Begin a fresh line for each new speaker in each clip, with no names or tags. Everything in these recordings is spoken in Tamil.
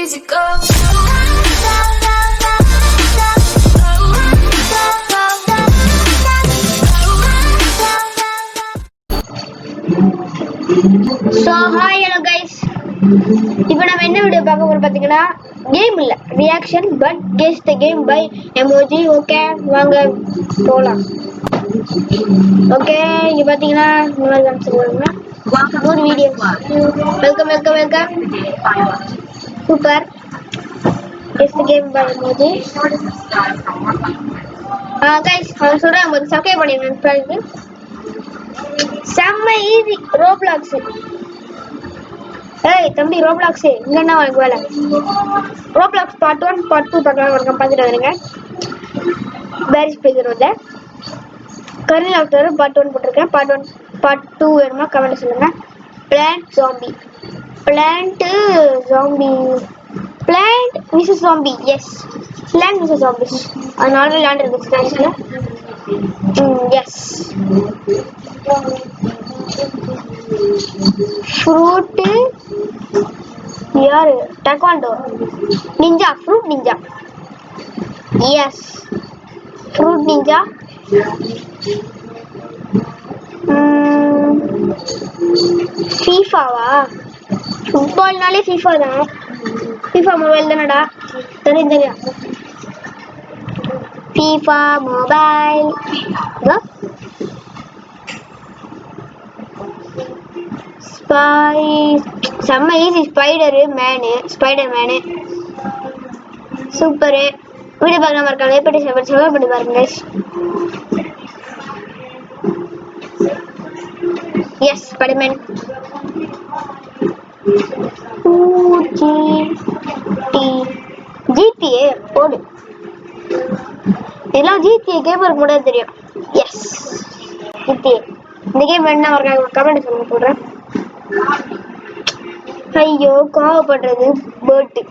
easy go.
So hi hello guys. இப்போ நம்ம என்ன வீடியோ பார்க்க போறோம் பாத்தீங்கன்னா கேம் இல்ல reaction but guess the game by emoji. Okay வாங்க போலாம். ஓகே இங்க பாத்தீங்கன்னா நல்லா காமிச்சிருக்காங்க ஒரு video. Welcome super. Guess the game by emoji. Guys நான் சொல்றேன் ஒரு சப்ஸ்கிரைப் பண்ணிடுங்க ஃப்ரெண்ட்ஸ். செம்ம ஈஸி ரோப்ளாக்ஸ். ஏய் தம்பி ரோப்ளாக்ஸ் இங்க என்ன உனக்கு வேலை? ரோப்ளாக்ஸ் பார்ட் 1 பார்ட் 2 பார்க்கலாம் வர்க்கம் பார்த்துட்டு வரீங்க. வேர் இஸ் பிளேயர் வந்து கர்னல் ஆஃப்டர் பார்ட் 1 போட்டுருக்கேன். பார்ட் 1 பார்ட் 2 வேணுமா கமெண்ட் சொல்லுங்க. Plant zombie plant Mrs zombie. Yes plant Mrs zombie. அது ஆல்ரெடி லேண்ட் இருக்கு ஸ்டான்ஸ்ல. எஸ் ஃப்ரூட் யாரு taekwondo ninja fruit ninja. Yes fruit ninja. ஃபீஃபாவா? ஃபுட்பால்னாலே ஃபீஃபா தான். ஃபீஃபா மொபைல் தானடா. தெரியும் ஃபீஃபா மொபைல். செம்ம easy. Spider man super. Video பார்க்கலாம் இருக்காங்க எப்படி செவன் பண்ணி பாருங்க. S Spiderman. ஜிடிஏ போடு. இதெல்லாம் ஜிடிஏ கேமருக்கு கூட தெரியும். S GTA. இந்த கேம் என்ன ஒரு கமெண்ட் சொல்லுங்க போடுறேன். ஐயோ கோவப்படுறது பேர்டு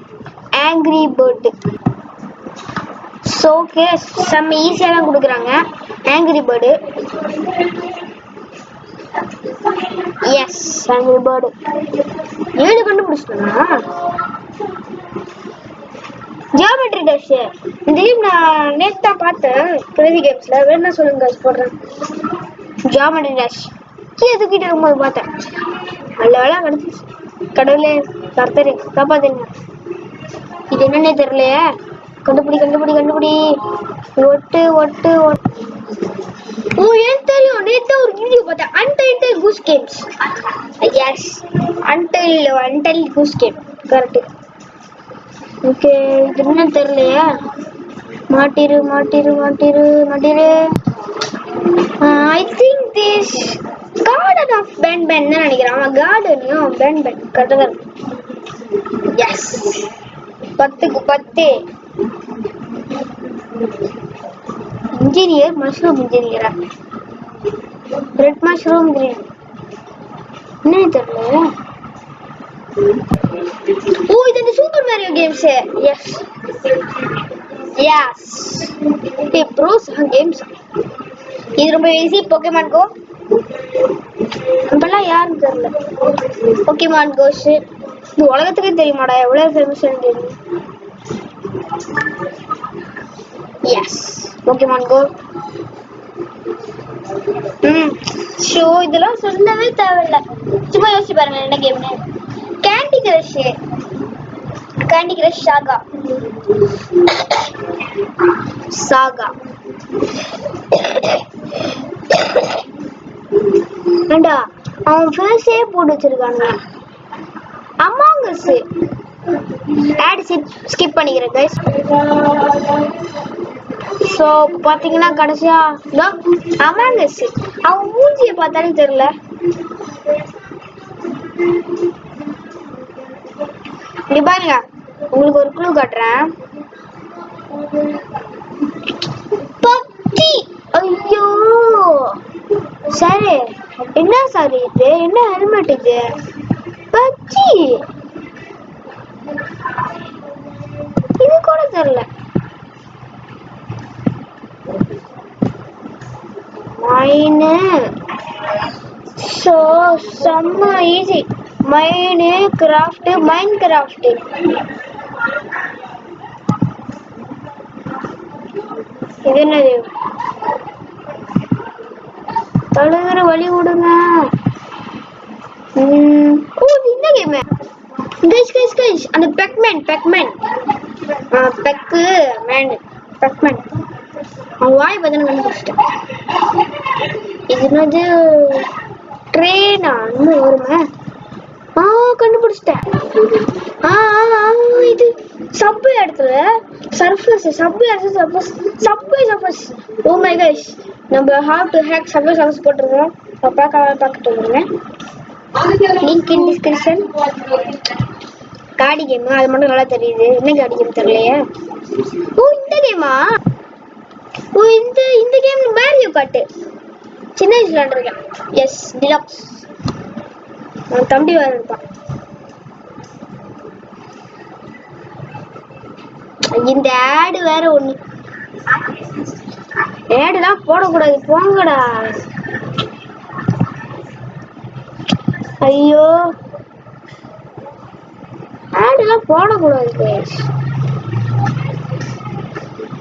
ஆங்கிரி பேர்டு. ஓகே செம்ம ஈஸியாக தான் கொடுக்குறாங்க angry bird. Yes angry bird 7 கண்டுபிடிச்சிட்டோம்னா. ஜியோமெட்ரி டேஷ் இந்த கேம் நான் நேற்று தான் பார்த்தேன் கிரேசி கேம்ஸ்ல. வேணா சொல்லுங்க போடுறேன். ஜியோமெட்ரி டேஷ் கீழே தூக்கிட்டு இருக்கும்போது பார்த்தேன். நல்ல வேலை கிடைச்சிச்சு. கடவுளே கர்த்தரே காப்பாத்துங்க. இது என்னன்னே தெரியலையே. கண்டுபிடி. ஒட்டு. ஓ ஏன் தெரியும். நேற்று ஒரு வீடியோ பார்த்தேன். Untitled goose games. Yes untitled goose game correct. Okay இது என்ன தெரியலையே. மாட்டிரு. I think this garden of Ben நினைக்கிறேன். அவன் கார்டனையும் பென் கரெக்டாக. எஸ் 10க்கு 10. இன்ஜினியர் மஷ்ரூம் இன்ஜினியரா? ரெட் மஷ்ரூம் கிரீன் என்ன தெரியல. ஓ இது அந்த super Mario games. Yes bros games. இது ரொம்ப ஈஸி. போக்கேமான் கோ நம்மளாம் யாருன்னு தெரியல. போக்கேமான் கோஸ் இது உலகத்துக்கே தெரியுமாடா எவ்வளவு ஃபேமஸ் கேம். எஸ் போக்கேமான் கோ. ஷோ இதெல்லாம் சொல்லவே தேவையில்லை. சும்மா யோசிச்சு பாருங்க என்ன கேம்னு. கேண்டி கிரஷ் சாகா. ஏண்டா அவன் ஃபேஸே போட்டு வச்சிருக்காங்க. அமாங் அஸ் ஆட் ஸ்கிப் பண்ணிக்கிறேன் கைஸ். ஸோ பார்த்தீங்கன்னா கடைசியா அமாங் அஸ் அவன் மூஞ்சியை பார்த்தாலே தெரியல. இங்க பாருங்க உங்களுக்கு ஒரு க்ளூ காட்டுறேன். பத்தி ஐயோ சரி என்ன சாரி இது? என்ன ஹெல்மெட் இது? பச்சி இது கூட தெரியல. மைனு ஸோ செம்ம ஈஸி. மைன் கிராஃப்ட் இது என்னது? தொலைகிற வழி விடுங்க. ஓ இந்த கேம். கைஸ் அந்த பெக்மேன் பெக்கு மேன் பெக்மேன் அவன் வாய் பார்த்தா கண்டுபிடிச்சிட்டேன். இது என்னது? ட்ரெயினா இன்னும் வருமா? கண்டுபிடிச்சிட்டேன். இது சப்வே இடத்துல சர்ஃபஸ். ஓ மை காஷ், நம்ம ஹவ் டு ஹேக் சர்ஃபஸ் போட்டுருக்கோம். பார்த்துட்டு வந்துருங்க. Link in description. காடி கேம் அது மட்டும் நல்லா தெரியுது. என்ன காடி கேம் தெரியலையே. ஓ இந்த கேமா? ஓ இந்த கேம் மேரியோ காட்டு சின்ன வயசுல விளையாண்டுருக்கேன். S deluxe. தம்பி வேற இருப்பான். இந்த ஆடு வேற ஒண்ணு. ஆடுலாம் போடக்கூடாது போங்கடா. ஐயோ ஆடுலாம் போடக்கூடாது.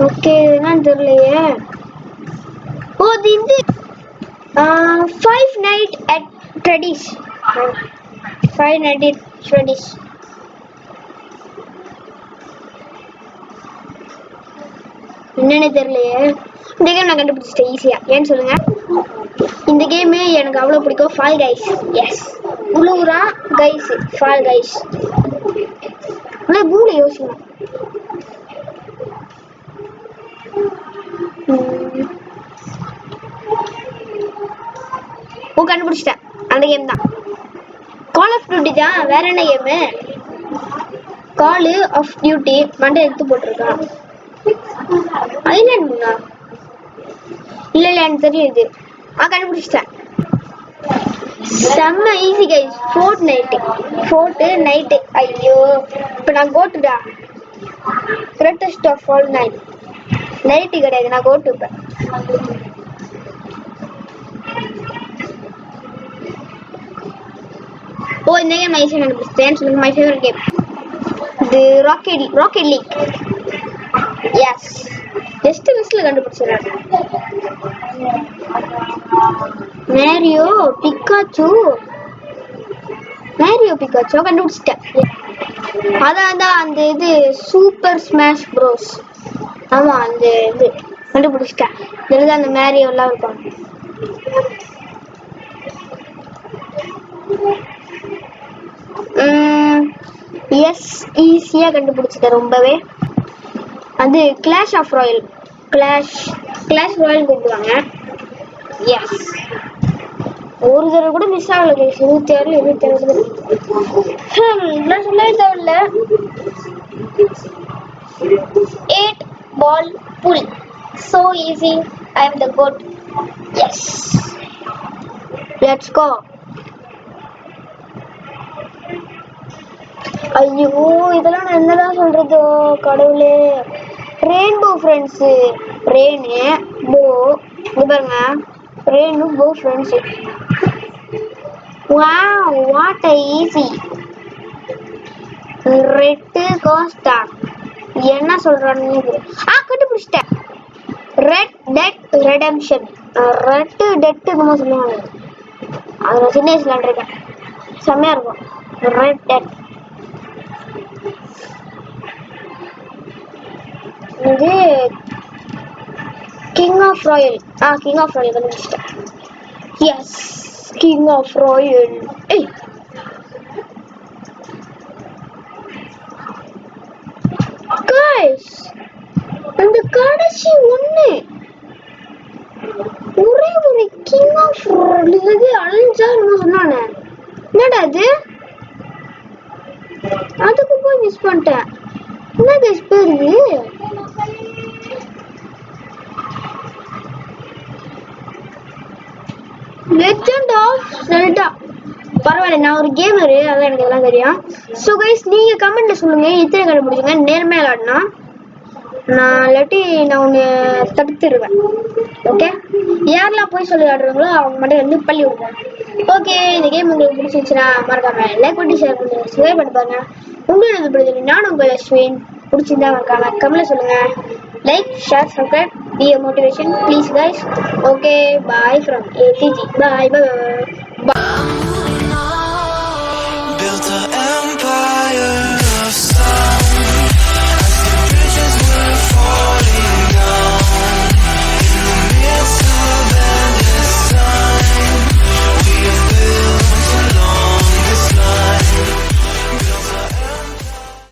ஓகே என்னன்னு தெரியலையே. ஓ இது 5 night at Freddy's. 5 night at Freddy's. என்னன்னு தெரியலையே. இந்த கேம் நான் கண்டுபிடிச்சிட்டேன் ஈஸியா. ஏன்னு சொல்லுங்க. இந்த கேம் எனக்கு அவ்வளவு பிடிக்கும். Fall guys. எஸ் உழுவுரா கைஸ். Fall guys. மூளை யோசிக்கணும். கண்டுபிடிச்சிட்டேன். அந்த கேம் தான். கால் ஆஃப் டியூட்டி தான். வேற என்ன கேமு? கால் ஆஃப் டியூட்டி மண்டை எடுத்து போட்டிருக்கான். ஐலாண்ட் இல்ல எனக்கு தெரியுது. கண்டுபிடிச்சிட்டேன். செம்ம ஈஸி கைஸ். Fort night. ஐயோ இப்ப நான் கோட்டுடா. Greatest of all night. Night கிடையாது, நான் கோட்டு இப்ப. ஓ இந்த கேம் ஈஸியா கண்டுபிடிச்சிட்டேன். சொல்லுங்க. மை ஃபேவரட் கேம் இது ராக்கெட் லீக். எஸ் ஜஸ்ட் மிஸ்ல கண்டுபிடிச்சிடுறேன். மேரியோ பிக்காச்சு கண்டுபிடிச்சிட்டேன். அதான் அந்த இது சூப்பர் ஸ்மாஷ் ப்ரோஸ். ஆமா அந்த இது கண்டுபிடிச்சிட்டேன். இதுதான் அந்த மேரியோ எல்லாம் இருப்பாங்க. எஸ் ஈஸியா கண்டுபிடிச்சிட்டேன் ரொம்பவே. அது கிளாஷ் ராயல் கூப்பிடுவாங்க. எஸ் ஒரு தடவை கூட மிஸ் ஆகல. 26 இதெல்லாம் சொல்லவே தேவையில்ல. 8 ball pull. So easy. I am the goat. Yes. Let's go. ஐயோ இதெல்லாம் நான் என்னதான் சொல்றதோ கடவுளே. Rainbow friends. ரெயினு போ பாருங்க. Rainbow friends. Wow what easy. Red கோஸ்டா என்ன சொல்றான்னு கண்டுபிடிச்சிட்டேன். Red dead redemption. Red dead என்னமோ சொல்லுவாங்க. அது நான் சின்ன வயசுல விளையாண்டுருக்கேன். செம்மையா இருக்கும். Red dead. இது கிங் ஆஃப் ராயல். கண்டுபிடிச்சிட்டேன். Yes king of royal. Guys அந்த கடைசி ஒண்ணு ஒரே ஒரு கிங் ஆஃப் இது அழிஞ்சா என்ன சொன்னானே. என்னடா அது? அதுக்கு போய் மிஸ் பண்ணிட்டேன். என்ன கைஸ் பேரு? Legend of Zelda. பரவாயில்ல நான் ஒரு கேமரு, அதான் எனக்கு எல்லாம் தெரியும். ஸோ கைஸ் நீங்க கமெண்ட்ல சொல்லுங்க இத்தனை கண்டுபிடிச்சுங்க. நேர்மையா விளாடுனா நான் இல்லாட்டி நான் ஒன்று தடுத்துருவேன். ஓகே யாரெல்லாம் போய் சொல்லி விளாடுறாங்களோ அவங்க மட்டும் வந்து பள்ளி விடுவேன். ஓகே இந்த கேம் உங்களுக்கு பிடிச்சிருந்துச்சுன்னா மறக்காம லைக் பண்ணி ஷேர் பண்ணி சப்ஸ்கிரைப் பண்ணி பாருங்க. உங்களுக்கு பிடிச்சது நான் உங்கள் அஸ்வின். பிடிச்சிருந்தா மறக்காம கமெண்ட்ல சொல்லுங்க. Like, share, subscribe, be a motivation, please guys. Okay, bye from ATG. Bye, bye, bye.
Built an empire.